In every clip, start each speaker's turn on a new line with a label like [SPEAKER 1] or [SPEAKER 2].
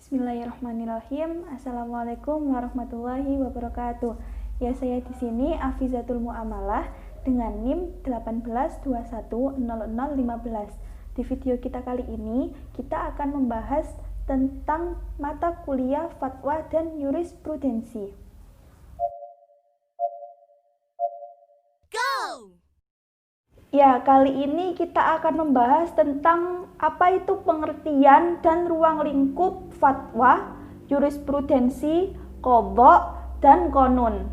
[SPEAKER 1] Bismillahirrahmanirrahim. Assalamualaikum warahmatullahi wabarakatuh. Ya, saya di sini Afizatul Muamalah dengan NIM 18210015. Di video kita kali ini, kita akan membahas tentang mata kuliah fatwa dan jurisprudensi. Go! Ya, kali ini kita akan membahas tentang apa itu pengertian dan ruang lingkup fatwa, jurisprudensi, qadha, dan qanun.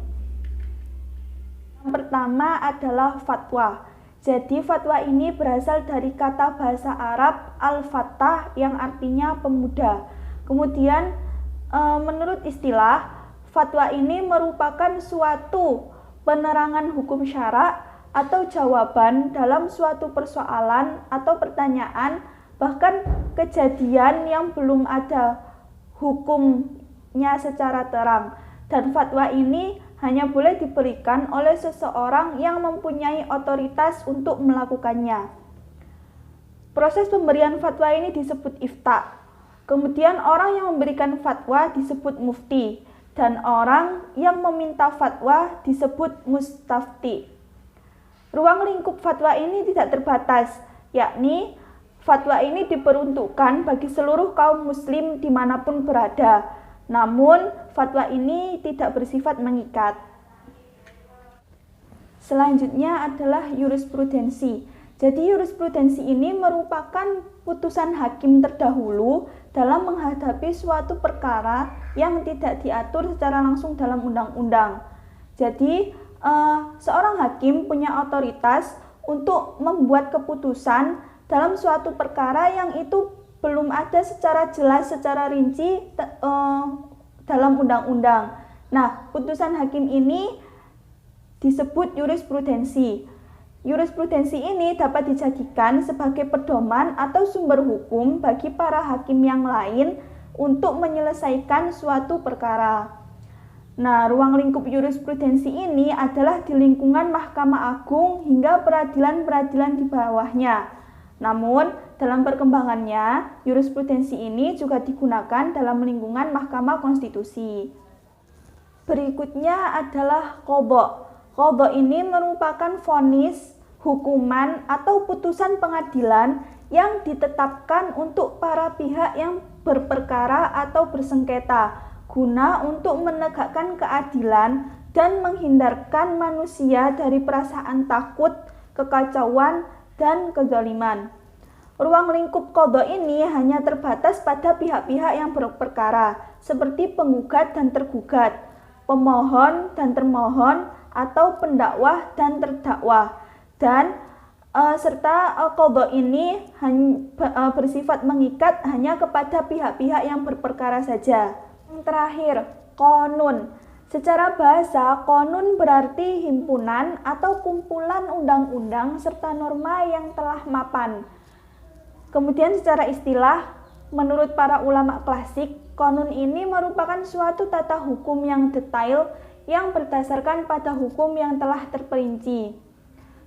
[SPEAKER 1] Yang pertama adalah fatwa. Jadi fatwa ini berasal dari kata bahasa Arab al-fatah yang artinya pemuda. Kemudian menurut istilah, fatwa ini merupakan suatu penerangan hukum syara atau jawaban dalam suatu persoalan atau pertanyaan, bahkan kejadian yang belum ada hukumnya secara terang. Dan fatwa ini hanya boleh diberikan oleh seseorang yang mempunyai otoritas untuk melakukannya. Proses pemberian fatwa ini disebut ifta. Kemudian orang yang memberikan fatwa disebut mufti, dan orang yang meminta fatwa disebut mustafti. Ruang lingkup fatwa ini tidak terbatas, yakni fatwa ini diperuntukkan bagi seluruh kaum muslim dimanapun berada. Namun, fatwa ini tidak bersifat mengikat. Selanjutnya adalah jurisprudensi. Jadi jurisprudensi ini merupakan putusan hakim terdahulu dalam menghadapi suatu perkara yang tidak diatur secara langsung dalam undang-undang. Jadi, seorang hakim punya otoritas untuk membuat keputusan dalam suatu perkara yang itu belum ada secara jelas, secara rinci dalam undang-undang. Nah, putusan hakim ini disebut jurisprudensi. Jurisprudensi ini dapat dijadikan sebagai pedoman atau sumber hukum bagi para hakim yang lain untuk menyelesaikan suatu perkara. Nah, ruang lingkup jurisprudensi ini adalah di lingkungan Mahkamah Agung hingga peradilan-peradilan di bawahnya. Namun, dalam perkembangannya, jurisprudensi ini juga digunakan dalam lingkungan Mahkamah Konstitusi. Berikutnya adalah qadha. Qadha ini merupakan vonis, hukuman, atau putusan pengadilan yang ditetapkan untuk para pihak yang berperkara atau bersengketa, guna untuk menegakkan keadilan dan menghindarkan manusia dari perasaan takut, kekacauan, dan kezaliman. Ruang lingkup qadha ini hanya terbatas pada pihak-pihak yang berperkara, seperti penggugat dan tergugat, pemohon dan termohon, atau pendakwah dan terdakwa. Dan serta qadha ini bersifat mengikat hanya kepada pihak-pihak yang berperkara saja. Yang terakhir, qanun. Secara bahasa, qanun berarti himpunan atau kumpulan undang-undang serta norma yang telah mapan. Kemudian secara istilah, menurut para ulama klasik, qanun ini merupakan suatu tata hukum yang detail yang berdasarkan pada hukum yang telah terperinci.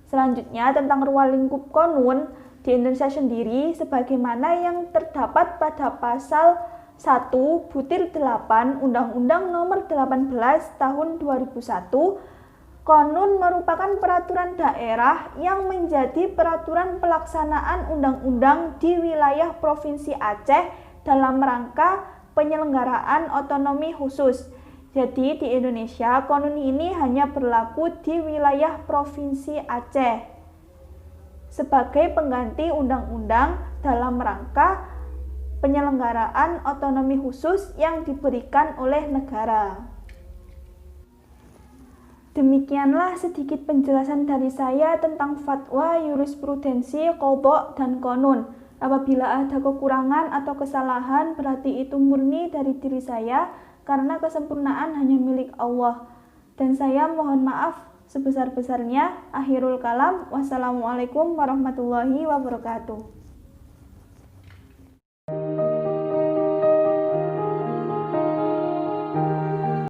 [SPEAKER 1] Selanjutnya, tentang ruang lingkup qanun di Indonesia sendiri, sebagaimana yang terdapat pada pasal 1/8 Undang-Undang Nomor 18 Tahun 2001, qanun merupakan peraturan daerah yang menjadi peraturan pelaksanaan undang-undang di wilayah Provinsi Aceh dalam rangka penyelenggaraan otonomi khusus. Jadi di Indonesia, qanun ini hanya berlaku di wilayah Provinsi Aceh sebagai pengganti undang-undang dalam rangka penyelenggaraan otonomi khusus yang diberikan oleh negara. Demikianlah sedikit penjelasan dari saya tentang fatwa, jurisprudensi, qadha, dan qanun. Apabila ada kekurangan atau kesalahan, berarti itu murni dari diri saya, karena kesempurnaan hanya milik Allah. Dan saya mohon maaf sebesar-besarnya. Akhirul kalam. Wassalamualaikum warahmatullahi wabarakatuh.